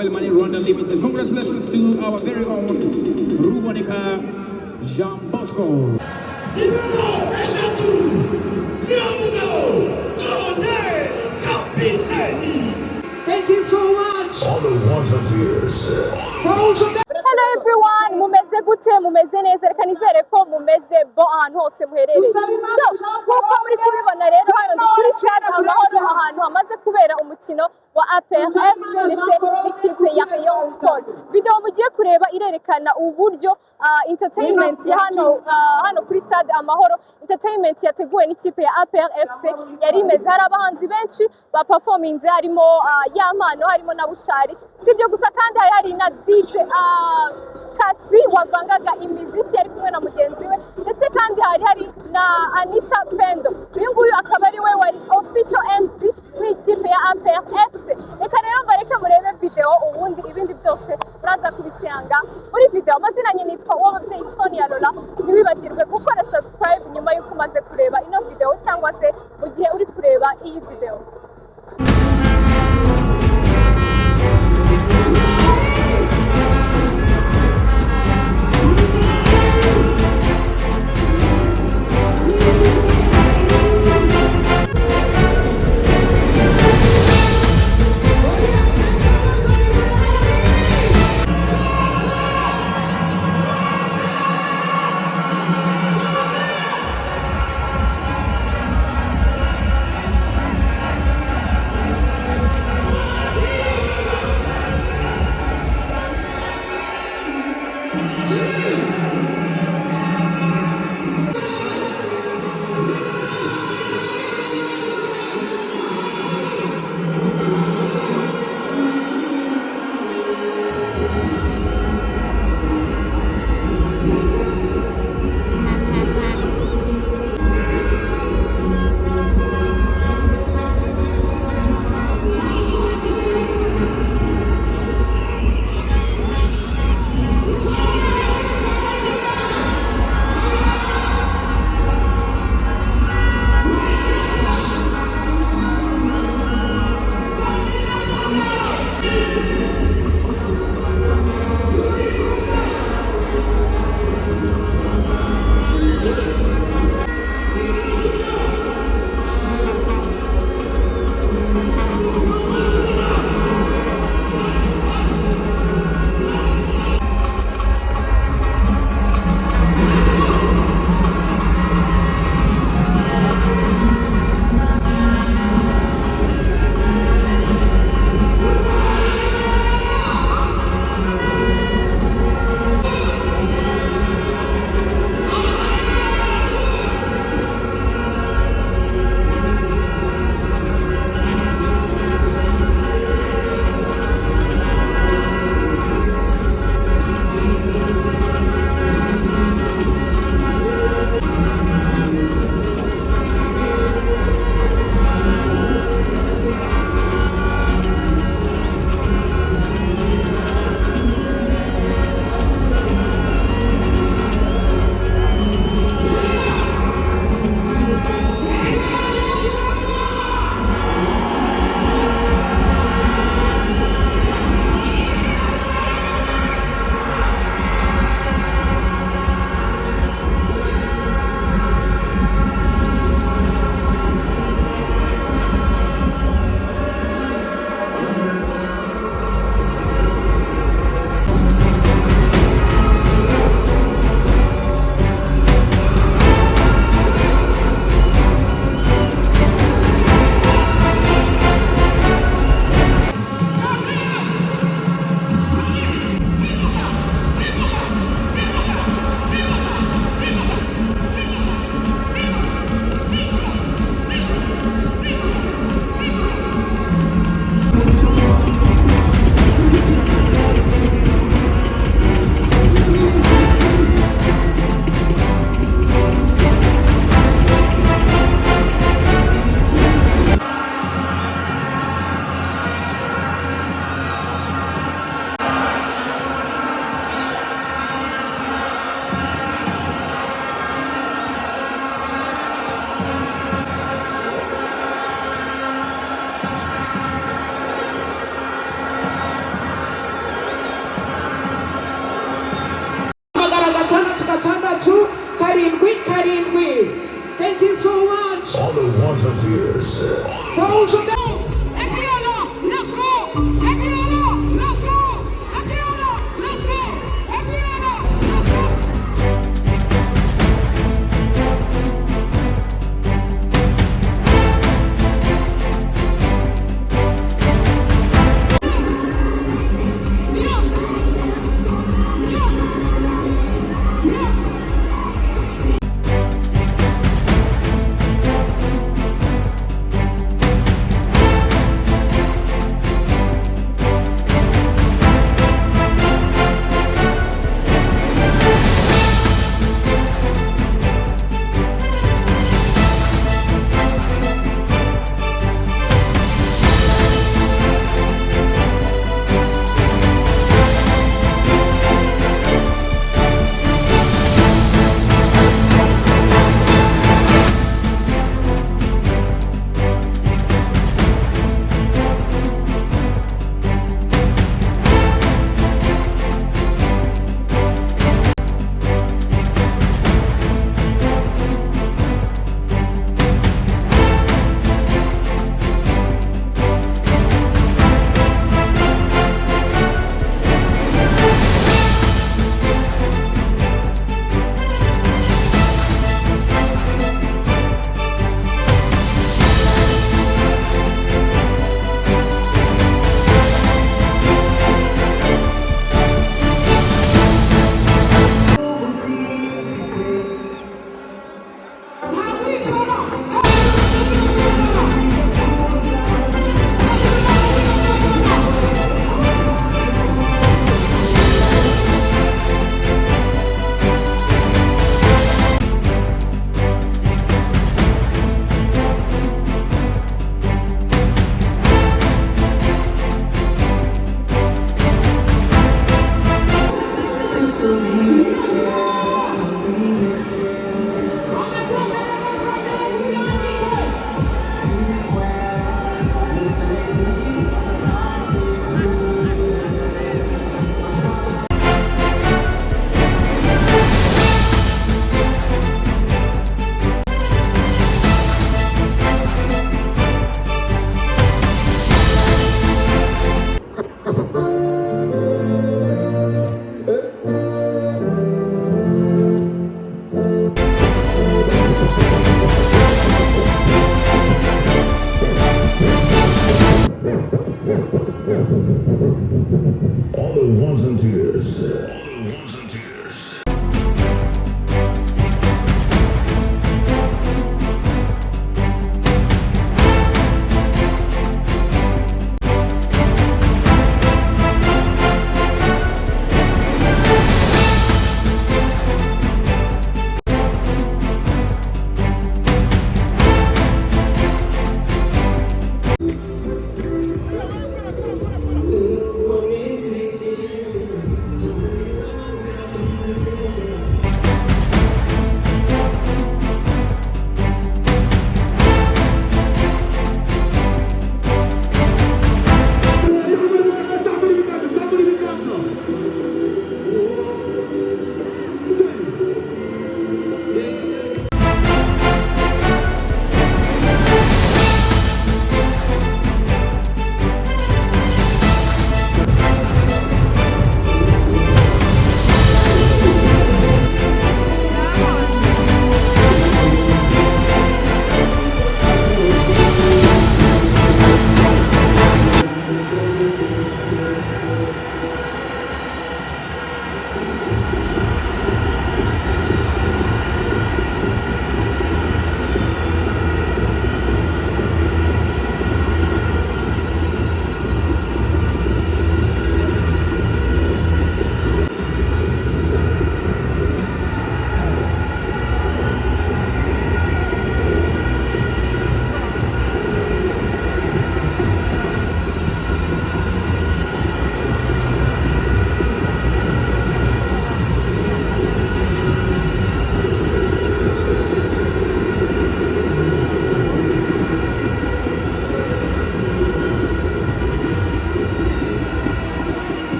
Mobile Money Rwanda Limited. Congratulations to our very own Rubonika Jean Bosco. Thank you so much. All the volunteers. Hello everyone, mumeze gute, mumeze neza, reka nizere ko mumeze bo ahantu hose muherereye. So, nk'uko muri kubibona rero hano ndi kuri stade Amahoro, ahantu hamaze kubera umukino wa APR FC ndetse n'ikipe ya Rayon Sport. Video mugiye kureba irerekana uburyo entertainment ya hano kuri stade Amahoro, entertainment yateguwe n'ikipe ya APR FC yari imeze. Hari abahanzi benshi ba performance, harimo Yamano, harimo na Bushari. Sibyo gusa kandi hari na DJ Kaspi wavangaga imiziki yari kumwe na mugenzi we, ndetse kandi hari na Anita Pendo. Uyu nguyu akaba ari we wari official MC w'ikipe ya APR FC. Reka rero mbareke murebe video, ubundi ibindi byose muraza kubisanga muri video. Amazina nyine nitwa Uwababyeyi Sonia Lola. Ntibibagirwe gukora subscribe nyuma y'uko umaze kureba ino video cyangwa se mu gihe uri kureba iyi video. Volunteers. Thousand. Akiola, let's go! Akiola, let's go! Akiola, let's go! Akiola, let's go!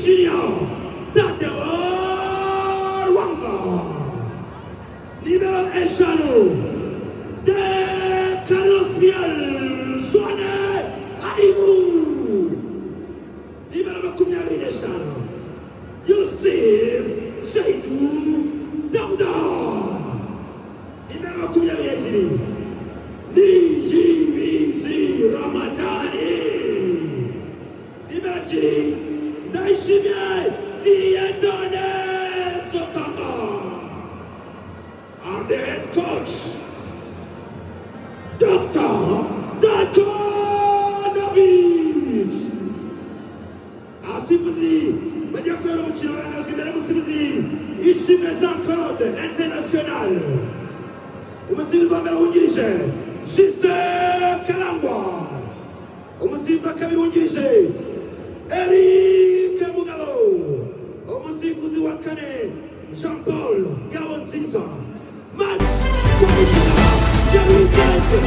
Junior, Tadeo Wanga. Libero Eshano, De Carlos Piel, Suane, Aibu. Libero Bakunyari Eshano, Yusuf, Seitu, Dauda. Libero Bakunyari Ejiri, DGBC Ramadani. Libero Jiri, Daishimye, Diendone Sotanga. And the head coach, Dr. David. Asifuzi, Badiakoro Muchirana, Musifuzi, Ishime Jean-Claude, International. Umusifuzi wa mbere wungirije, Justin Kalangwa. Umusifuzi wa kabiri wungirije, Eric Mugabo. Umusifuzi wa kane, Jean-Paul Gabonziza. Max Commissioner, Jerry David.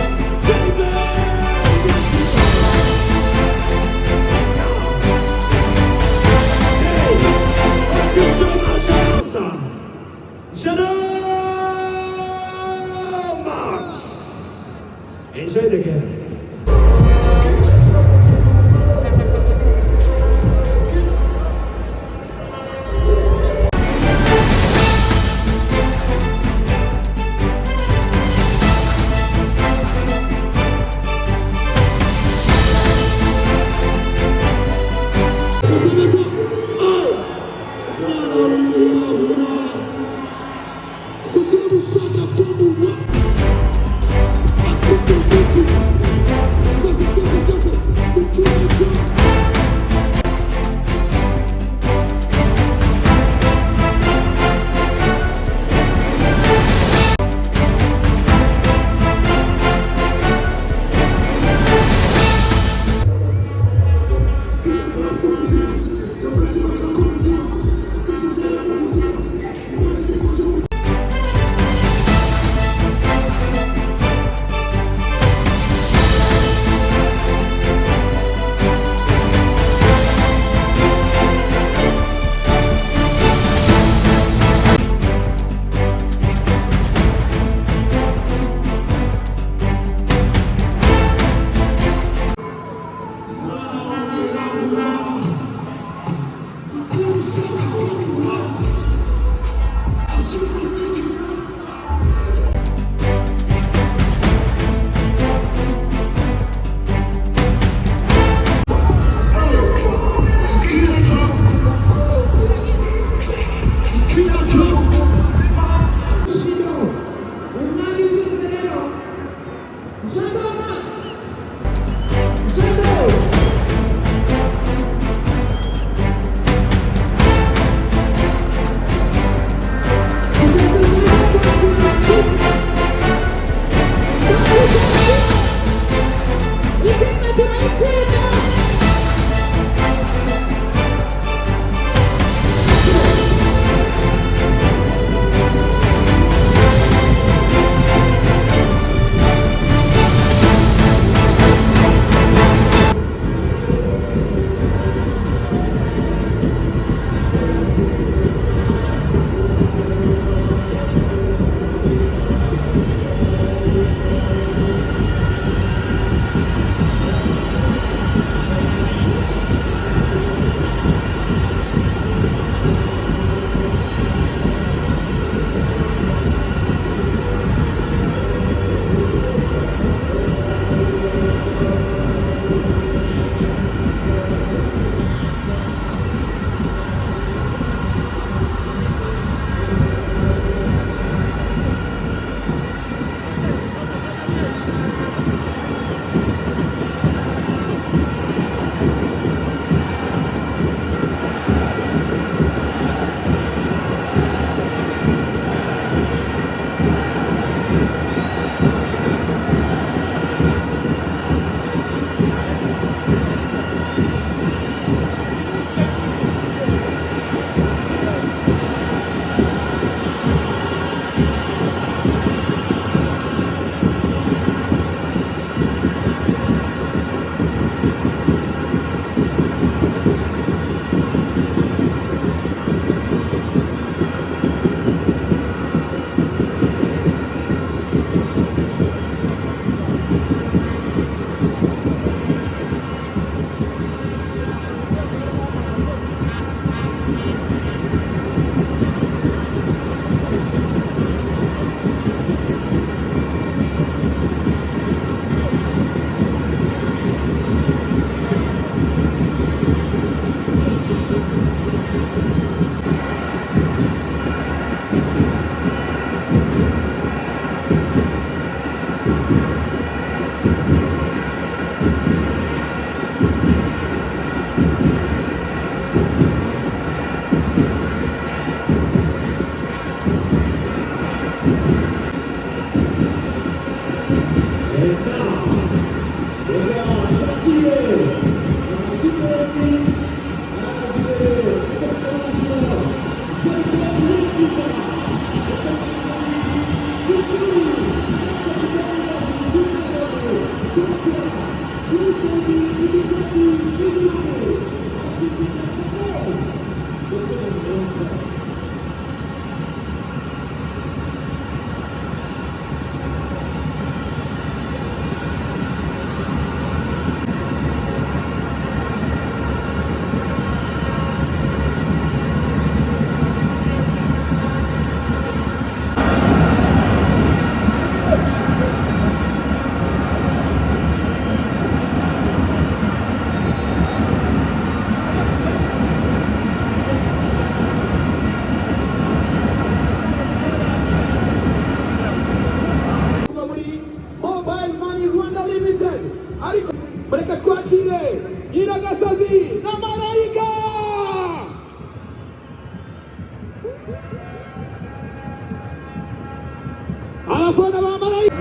Shalom, Max. Enjoy the game. Thank you. Mobile Money Rwanda Limited ariko reka twakire Nyiragasazi na Marayika. Abafana ba Marayika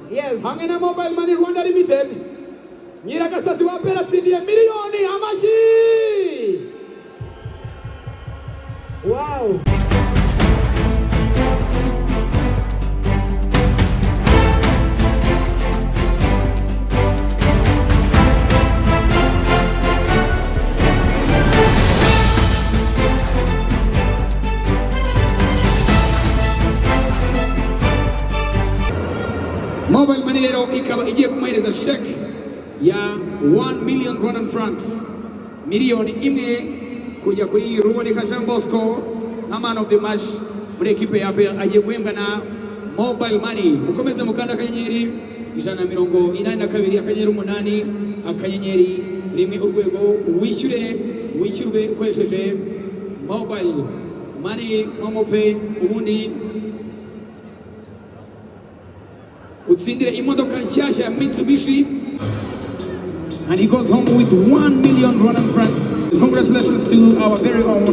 Yes. Hamwe na Mobile Money Rwanda Limited. Nyiragasazi wa Pera atsindiye miliyoni amashi. Wow. Mobile Money leo ikaba igiye kumuhereza sheke ya 1 million Rwandan francs, miliyoni imwe kujya kuri Ruboneka Jean Bosco nka man of the match muri ekipe ya APR, agiye guhembwa na Mobile Money. Mukomeze mukanda akanyenyeri 182 akanyenyeri 8 akanyenyeri 1 urwego wishyurwe ukoresheje Mobile Money Momo Pay, ubundi utsindire imodoka nshyashya ya Mitsubishi, and he goes home with 1 million Rwandan francs. Congratulations to our very own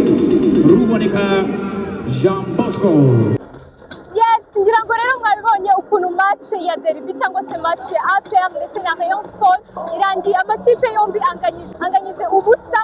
Ruboneka Jean Bosco. Yes, ngira ngo rero mwabibonye ukuntu match ya derby cyangwa se match ya APR ndetse na Rayon Sports irangiye amakipe yombi anganyije ubusa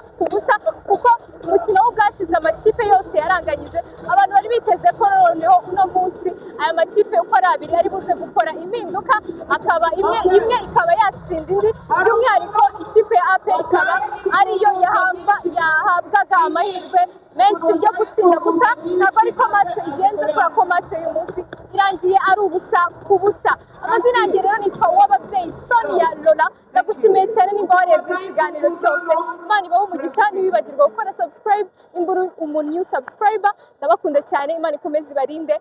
kuko umukino w'ubwashize amakipe yose yaranganyije. Abantu bari biteze ko noneho uno munsi aya makipe uko ari abiri ari buze gukora impinduka, akaba imwe ikaba yatsinda indi, by'umwihariko ikipe ya APR ikaba ariyo yahabwaga amahirwe menshi yo gutsinda. Gusa ntabwo ariko match igenze, kubera ko match y'uyu munsi irangiye ari ubusa ku busa. Amazina yanjye rero nitwa Uwababyeyi Sonia Lola, ndagushimiye cyane. nimba warebye ikiganiro cyose Imana ibahe umugisha ntibibagirwe gukora subscribe nimba uri umuntu new subscriber ndabakunda cyane Imana ikomeze ibarinde